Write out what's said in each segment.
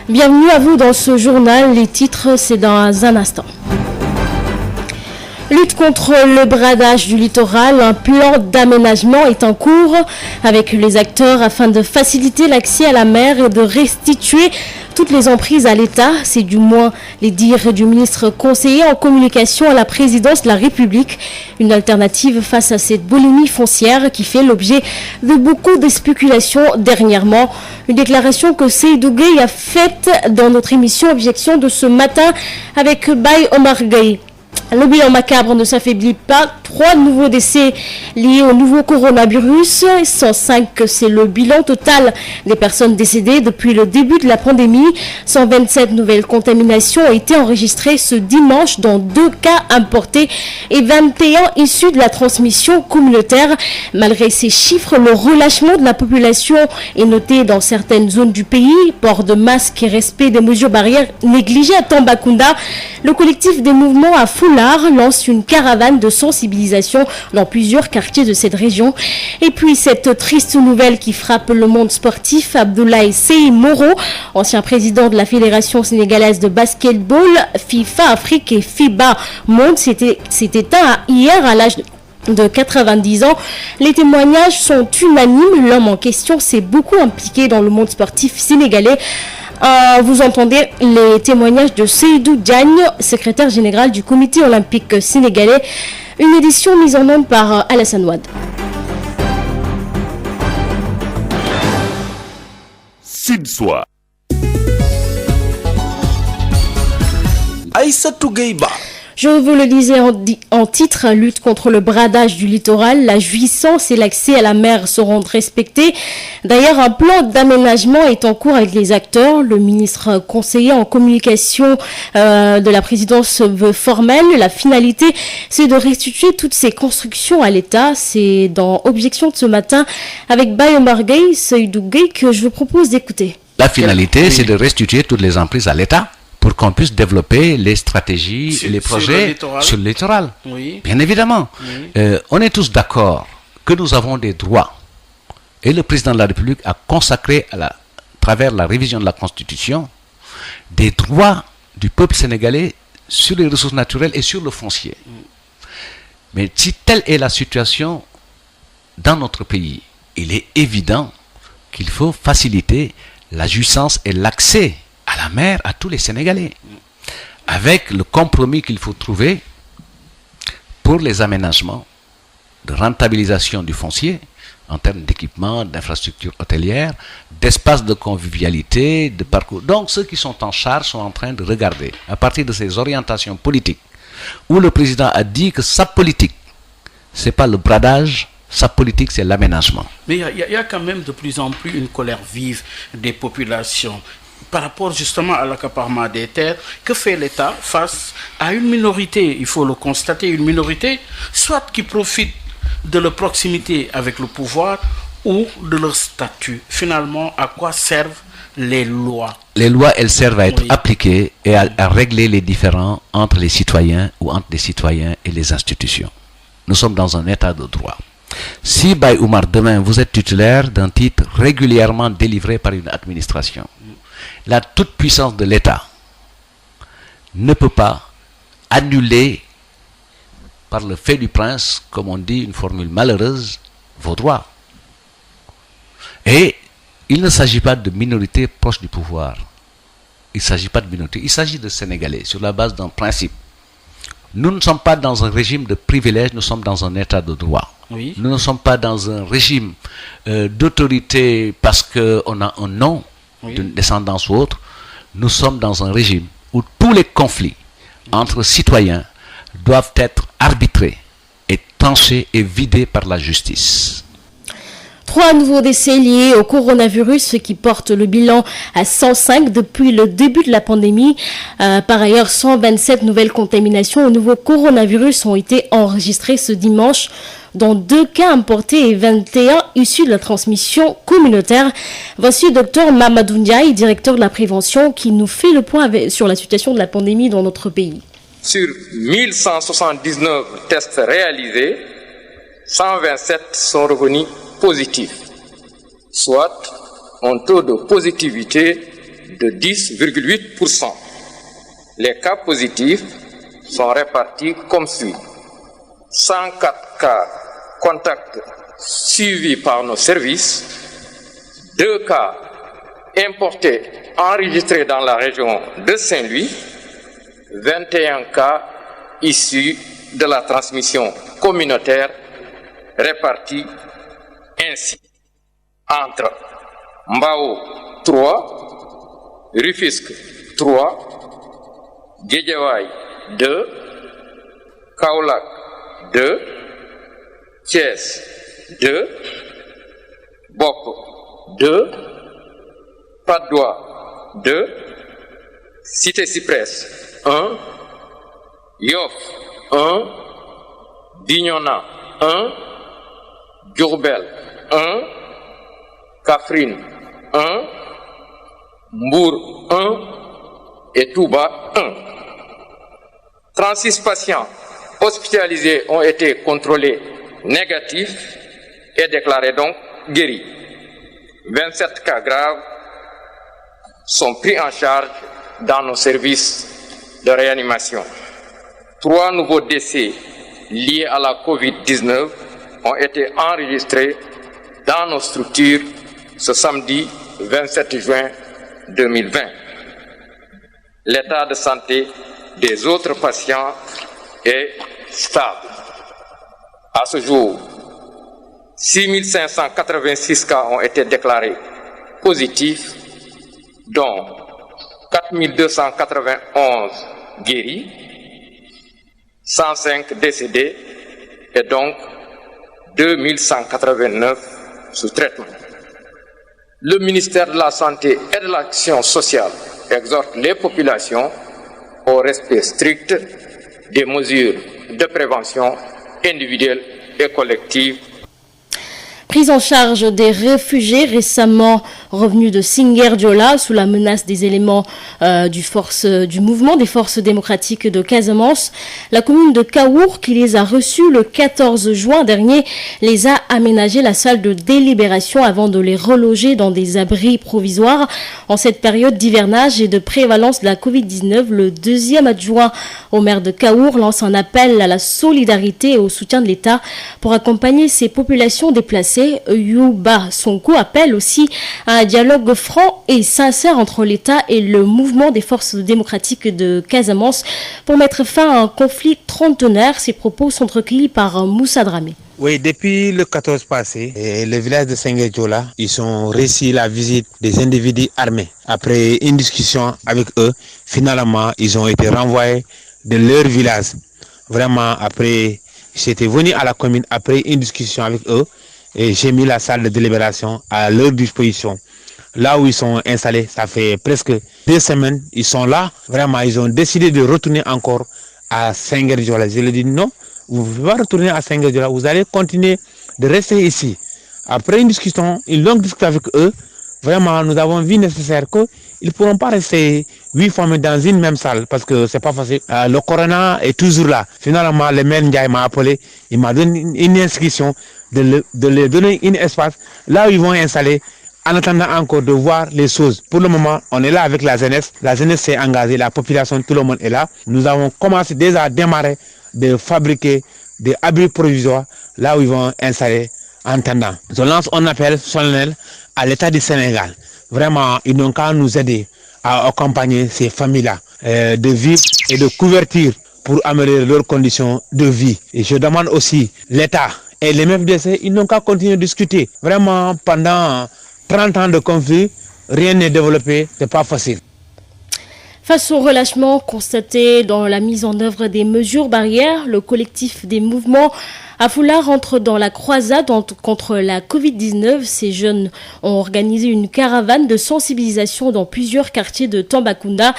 Bienvenue à vous dans ce journal. Les titres, c'est dans un instant. Lutte contre le bradage du littoral, un plan d'aménagement est en cours avec les acteurs afin de faciliter l'accès à la mer et de restituer toutes les emprises à l'État. C'est du moins les dires du ministre conseiller en communication à la présidence de la République. Une alternative face à cette boulimie foncière qui fait l'objet de beaucoup de spéculations dernièrement. Une déclaration que Seydou Gueye a faite dans notre émission Objection de ce matin avec Baye Omar Gueye. Le bilan macabre ne s'affaiblit pas. 3 nouveaux décès liés au nouveau coronavirus. 105, c'est le bilan total des personnes décédées depuis le début de la pandémie. 127 nouvelles contaminations ont été enregistrées ce dimanche dans 2 cas importés et 21 issus de la transmission communautaire. Malgré ces chiffres, le relâchement de la population est noté dans certaines zones du pays. Port de masque et respect des mesures barrières négligées à Tambacounda. Le collectif des mouvements à Foulard lance une caravane de sensibilisation dans plusieurs quartiers de cette région. Et puis cette triste nouvelle qui frappe le monde sportif, Abdoulaye Sey Moro, ancien président de la Fédération sénégalaise de basketball, FIFA Afrique et FIBA Monde, s'est éteint hier à l'âge de 90 ans. Les témoignages sont unanimes. L'homme en question s'est beaucoup impliqué dans le monde sportif sénégalais. Vous entendez les témoignages de Seydou Diagne, secrétaire général du comité olympique sénégalais. Une édition mise en onde par Alassane Ouad. Sidsoir. Aïssatou Gueye-Ba. Je vous le disais en titre, lutte contre le bradage du littoral, la jouissance et l'accès à la mer seront respectés. D'ailleurs, un plan d'aménagement est en cours avec les acteurs. Le ministre conseiller en communication de la présidence veut formelle. La finalité, c'est de restituer toutes ces constructions à l'État. C'est dans Objection de ce matin avec Baye Omar Gueye, Seydou Gueye, que je vous propose d'écouter. La finalité, c'est de restituer toutes les emprises à l'État, pour qu'on puisse développer les stratégies et les projets sur le littoral. Oui. Bien évidemment. Oui. On est tous d'accord que nous avons des droits. Et le président de la République a consacré, à travers la révision de la Constitution, des droits du peuple sénégalais sur les ressources naturelles et sur le foncier. Mais si telle est la situation dans notre pays, il est évident qu'il faut faciliter la jouissance et l'accès à la mer à tous les Sénégalais, avec le compromis qu'il faut trouver pour les aménagements de rentabilisation du foncier en termes d'équipement, d'infrastructures hôtelières, d'espaces de convivialité, de parcours. Donc ceux qui sont en charge sont en train de regarder, à partir de ces orientations politiques, où le président a dit que sa politique, c'est pas le bradage, sa politique, c'est l'aménagement. Mais il y a quand même de plus en plus une colère vive des populations par rapport justement à l'accaparement des terres. Que fait l'État face à une minorité, il faut le constater, une minorité, soit qui profite de leur proximité avec le pouvoir ou de leur statut. Finalement, à quoi servent les lois? Les lois, elles servent à être appliquées et à régler les différends entre les citoyens ou entre les citoyens et les institutions. Nous sommes dans un état de droit. Si, Baye Oumar, demain, vous êtes titulaire d'un titre régulièrement délivré par une administration, la toute-puissance de l'État ne peut pas annuler par le fait du prince, comme on dit, une formule malheureuse, vos droits. Et il ne s'agit pas de minorités proches du pouvoir. Il ne s'agit pas de minorité, il s'agit de Sénégalais sur la base d'un principe. Nous ne sommes pas dans un régime de privilège, nous sommes dans un état de droit. Oui. Nous ne sommes pas dans un régime d'autorité parce qu'on a un nom, d'une descendance ou autre. Nous sommes dans un régime où tous les conflits entre citoyens doivent être arbitrés et tranchés et vidés par la justice. 3 nouveaux décès liés au coronavirus, ce qui porte le bilan à 105 depuis le début de la pandémie. Par ailleurs, 127 nouvelles contaminations au nouveau coronavirus ont été enregistrées ce dimanche, dont 2 cas importés et 21 issus de la transmission communautaire. Voici Dr Mamadou Ndiaye, directeur de la prévention, qui nous fait le point sur la situation de la pandémie dans notre pays. Sur 1179 tests réalisés, 127 sont revenus positifs, soit un taux de positivité de 10,8%. Les cas positifs sont répartis comme suit. 104 cas contacts suivis par nos services, 2 cas importés enregistrés dans la région de Saint-Louis, 21 cas issus de la transmission communautaire répartis ainsi entre Mbao 3, Rufisque 3, Guédiawaye 2, Kaolack 2, Thiès 2, Bop 2, Patte d'Oie 2, Cité Cyprès 1, Yoff 1, Bignona 1, Diourbel 1, Kaffrine 1, Mbour 1 et Touba 1. 36 patients hospitalisés ont été contrôlés négatifs et déclarés donc guéris. 27 cas graves sont pris en charge dans nos services de réanimation. 3 nouveaux décès liés à la COVID-19 ont été enregistrés dans nos structures ce samedi 27 juin 2020. L'état de santé des autres patients est stable. À ce jour, 6586 cas ont été déclarés positifs, dont 4291 guéris, 105 décédés et donc 2189 sous traitement. Le ministère de la Santé et de l'Action sociale exhorte les populations au respect strict des mesures de prévention individuelle et collective. Prise en charge des réfugiés récemment revenus de Singuer-Diola sous la menace des éléments du mouvement des forces démocratiques de Casamance. La commune de Kaour, qui les a reçus le 14 juin dernier, les a aménagé la salle de délibération avant de les reloger dans des abris provisoires. En cette période d'hivernage et de prévalence de la Covid-19, le deuxième adjoint au maire de Kaour lance un appel à la solidarité et au soutien de l'État pour accompagner ces populations déplacées. Yuba Sonko appelle aussi à un dialogue franc et sincère entre l'État et le mouvement des forces démocratiques de Casamance pour mettre fin à un conflit trentenaire. Ces propos sont recueillis par Moussa Dramé. Oui, depuis le 14 passé, le village de Singuer-Diola, ils ont réussi la visite des individus armés. Après une discussion avec eux, finalement, ils ont été renvoyés de leur village. Vraiment, après, j'étais venu à la commune après une discussion avec eux. Et j'ai mis la salle de délibération à leur disposition. Là où ils sont installés, ça fait presque 2 semaines, ils sont là. Vraiment, ils ont décidé de retourner encore à Singuer-Diola. Je leur ai dit non, vous ne pouvez pas retourner à Singuer-Diola, vous allez continuer de rester ici. Après une discussion, une longue discussion avec eux, vraiment, nous avons vu nécessaire qu'ils ne pourront pas rester 8 familles dans une même salle parce que c'est pas facile. Le corona est toujours là. Finalement, le maire Ndiaye m'a appelé, il m'a donné une inscription de leur donner un espace là où ils vont installer en attendant encore de voir les choses. Pour le moment, on est là avec la jeunesse. La jeunesse s'est engagée, la population, tout le monde est là. Nous avons commencé déjà à démarrer de fabriquer des abris provisoires là où ils vont installer en attendant. Je lance un appel solennel à l'État du Sénégal. Vraiment, ils n'ont qu'à nous aider à accompagner ces familles-là de vivre et de couverture pour améliorer leurs conditions de vie. Et je demande aussi l'État et les MFDC, ils n'ont qu'à continuer de discuter. Vraiment, pendant 30 ans de conflit, rien n'est développé, c'est pas facile. Face au relâchement constaté dans la mise en œuvre des mesures barrières, le collectif des mouvements Afoulard entre dans la croisade contre la Covid-19. Ces jeunes ont organisé une caravane de sensibilisation dans plusieurs quartiers de Tambacounda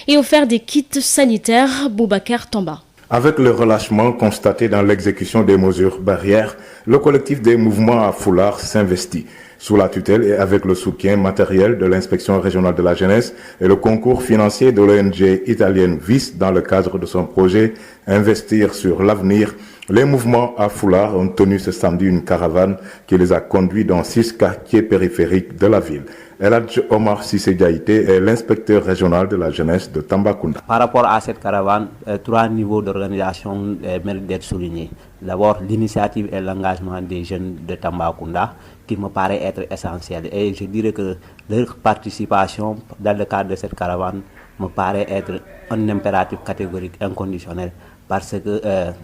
et offert des kits sanitaires. Boubacar Tamba. Avec le relâchement constaté dans l'exécution des mesures barrières, le collectif des mouvements Afoulard s'investit. sous la tutelle et avec le soutien matériel de l'inspection régionale de la jeunesse et le concours financier de l'ONG italienne VIS dans le cadre de son projet Investir sur l'avenir. Les mouvements à foulard ont tenu ce samedi une caravane qui les a conduits dans 6 quartiers périphériques de la ville. Eladj Omar Sissé Diaïté est l'inspecteur régional de la jeunesse de Tambacounda. Par rapport à cette caravane, 3 niveaux d'organisation méritent d'être soulignés. D'abord, l'initiative et l'engagement des jeunes de Tambacounda qui me paraît être essentiel. Et je dirais que leur participation dans le cadre de cette caravane me paraît être un impératif catégorique inconditionnel parce que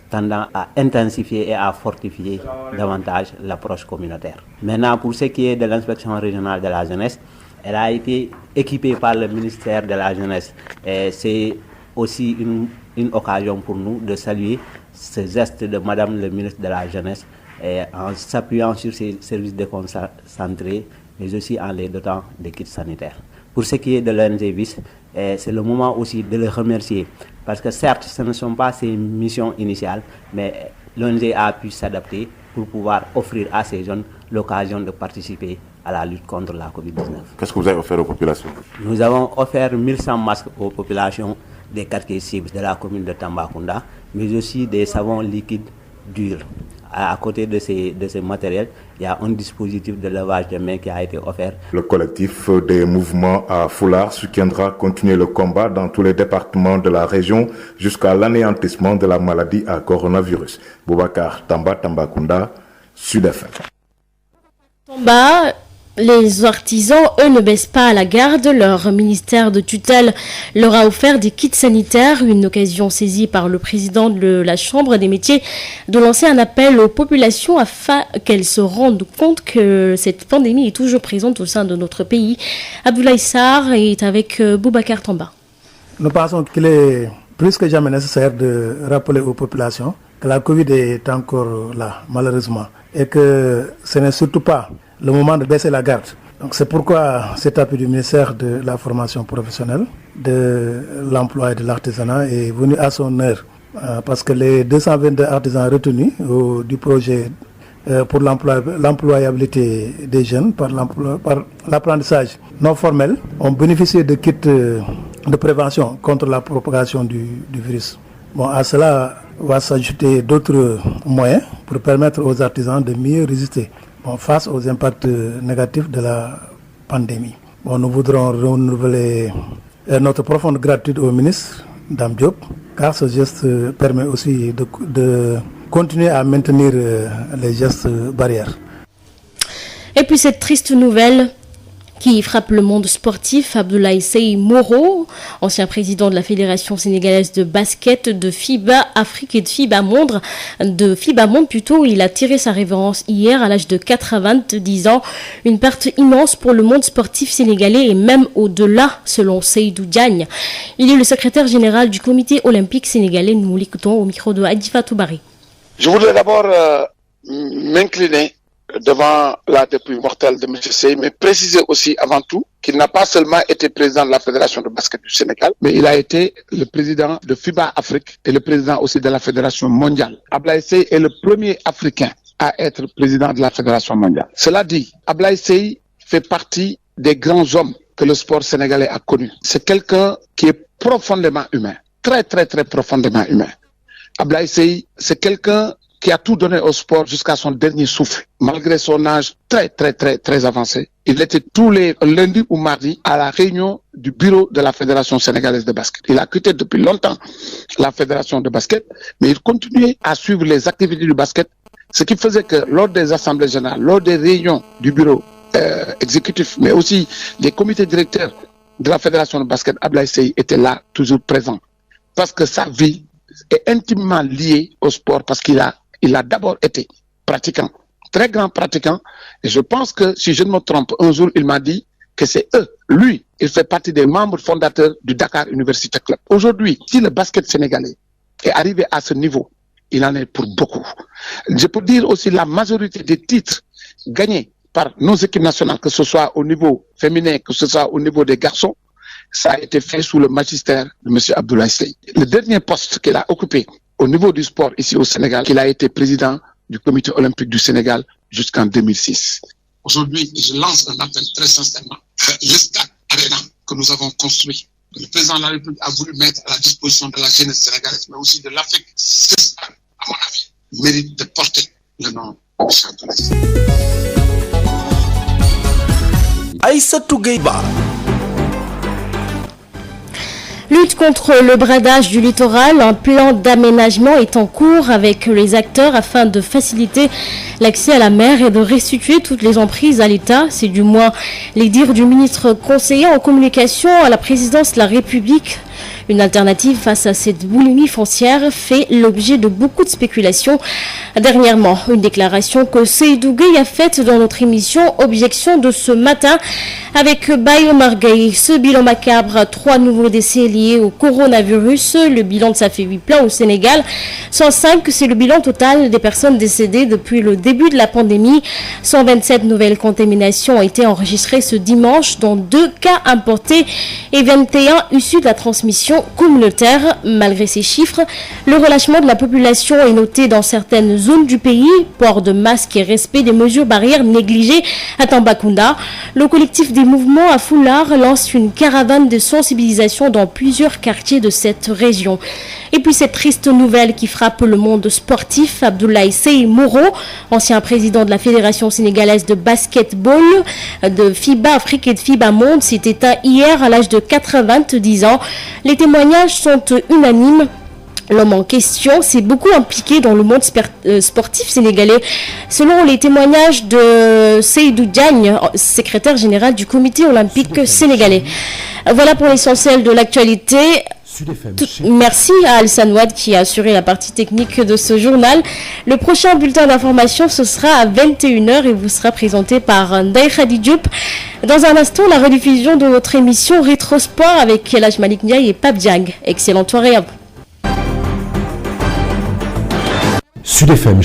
tendant à intensifier et à fortifier davantage l'approche communautaire. Maintenant, pour ce qui est de l'inspection régionale de la jeunesse, elle a été équipée par le ministère de la jeunesse. Et c'est aussi une occasion pour nous de saluer ce geste de Madame le ministre de la jeunesse en s'appuyant sur ses services déconcentrés, mais aussi en les dotant de kits sanitaires. Pour ce qui est de l'ONG VIS, c'est le moment aussi de les remercier. Parce que certes, ce ne sont pas ses missions initiales, mais l'ONG a pu s'adapter pour pouvoir offrir à ces jeunes l'occasion de participer à la lutte contre la Covid-19. Qu'est-ce que vous avez offert aux populations? Nous avons offert 1100 masques aux populations des quartiers cibles de la commune de Tambacounda, mais aussi des savons liquides durs. À côté de ces matériels, il y a un dispositif de lavage de mains qui a été offert. Le collectif des mouvements à foulard soutiendra continuer le combat dans tous les départements de la région jusqu'à l'anéantissement de la maladie à coronavirus. Boubacar Tamba, Tambacounda, Sud FM. Tamba, les artisans, eux, ne baissent pas à la garde. Leur ministère de tutelle leur a offert des kits sanitaires, une occasion saisie par le président de la Chambre des métiers de lancer un appel aux populations afin qu'elles se rendent compte que cette pandémie est toujours présente au sein de notre pays. Abdoulaye Sarr est avec Boubacar Tamba. Nous pensons qu'il est plus que jamais nécessaire de rappeler aux populations que la Covid est encore là, malheureusement, et que ce n'est surtout pas le moment de baisser la garde. Donc c'est pourquoi cet appui du ministère de la formation professionnelle, de l'emploi et de l'artisanat est venu à son heure. Parce que les 222 artisans retenus du projet pour l'employabilité des jeunes par l'apprentissage non formel ont bénéficié de kits de prévention contre la propagation du virus. Bon, à cela va s'ajouter d'autres moyens pour permettre aux artisans de mieux résister face aux impacts négatifs de la pandémie. Bon, nous voudrons renouveler notre profonde gratitude au ministre Dame Diop, car ce geste permet aussi de continuer à maintenir les gestes barrières. Et puis cette triste nouvelle qui frappe le monde sportif, Abdoulaye Sey Moro, ancien président de la Fédération sénégalaise de basket, de FIBA Afrique et de FIBA Monde, il a tiré sa révérence hier à l'âge de 90 ans. Une perte immense pour le monde sportif sénégalais et même au-delà, selon Seydou Diagne. Il est le secrétaire général du comité olympique sénégalais. Nous l'écoutons au micro de Adifa Toubari. Je voudrais d'abord m'incliner devant la dépouille mortelle de M. Sey, mais préciser aussi avant tout qu'il n'a pas seulement été président de la Fédération de basket du Sénégal, mais il a été le président de FIBA Afrique et le président aussi de la Fédération mondiale. Abdoulaye Sey est le premier Africain à être président de la Fédération mondiale. Cela dit, Abdoulaye Sey fait partie des grands hommes que le sport sénégalais a connus. C'est quelqu'un qui est profondément humain, très très très profondément humain. Abdoulaye Sey, c'est quelqu'un qui a tout donné au sport jusqu'à son dernier souffle. Malgré son âge très, très, très, très avancé, il était tous les lundis ou mardis à la réunion du bureau de la Fédération sénégalaise de basket. Il a quitté depuis longtemps la Fédération de basket, mais il continuait à suivre les activités du basket, ce qui faisait que lors des assemblées générales, lors des réunions du bureau exécutif, mais aussi des comités directeurs de la Fédération de basket, Abdoulaye Sey était là, toujours présent. Parce que sa vie est intimement liée au sport, parce qu'il a d'abord été pratiquant, très grand pratiquant, et je pense que, si je ne me trompe, un jour, il m'a dit que c'est lui, il fait partie des membres fondateurs du Dakar University Club. Aujourd'hui, si le basket sénégalais est arrivé à ce niveau, il en est pour beaucoup. Je peux dire aussi la majorité des titres gagnés par nos équipes nationales, que ce soit au niveau féminin, que ce soit au niveau des garçons, ça a été fait sous le magistère de M. Abdoulaye Sey. Le dernier poste qu'il a occupé au niveau du sport ici au Sénégal, qu'il a été président du comité olympique du Sénégal jusqu'en 2006. Aujourd'hui, je lance un appel très sincèrement. Le stade Arena que nous avons construit, que le président de la République a voulu mettre à la disposition de la jeunesse sénégalaise, mais aussi de l'Afrique, ce stade, à mon avis, mérite de porter le nom de Chantelas. Aïssatou Gueye-Ba. Lutte contre le bradage du littoral, un plan d'aménagement est en cours avec les acteurs afin de faciliter l'accès à la mer et de restituer toutes les emprises à l'État. C'est du moins les dires du ministre conseiller en communication à la présidence de la République. Une alternative face à cette boulimie foncière fait l'objet de beaucoup de spéculations. Dernièrement, une déclaration que Seydou Gueye a faite dans notre émission Objection de ce matin avec Baye Omar Gueye. Ce bilan macabre, 3 nouveaux décès liés au coronavirus. Le bilan de ça fait 8 plans au Sénégal. 105, c'est le bilan total des personnes décédées depuis le début de la pandémie. 127 nouvelles contaminations ont été enregistrées ce dimanche, dont 2 cas importés et 21 issus de la transmission communautaire. Malgré ces chiffres, le relâchement de la population est noté dans certaines zones du pays. Port de masques et respect des mesures barrières négligées à Tambacounda. Le collectif des mouvements à foulard lance une caravane de sensibilisation dans plusieurs quartiers de cette région. Et puis cette triste nouvelle qui frappe le monde sportif, Abdoulaye Sey Mouro, ancien président de la Fédération sénégalaise de basketball, de FIBA Afrique et de FIBA Monde, s'est éteint hier à l'âge de 90 ans. Les témoignages sont unanimes. L'homme en question s'est beaucoup impliqué dans le monde sportif sénégalais. Selon les témoignages de Seydou Diagne, secrétaire général du comité olympique sénégalais. Voilà pour l'essentiel de l'actualité. Merci à Alsan Ouad qui a assuré la partie technique de ce journal. Le prochain bulletin d'information, ce sera à 21h et vous sera présenté par Ndaï Khadi Diop. Dans un instant, la rediffusion de notre émission Rétrosport avec Elhaj Malik Ndiaye et Pape Diag. Excellente soirée à vous. Sud FM.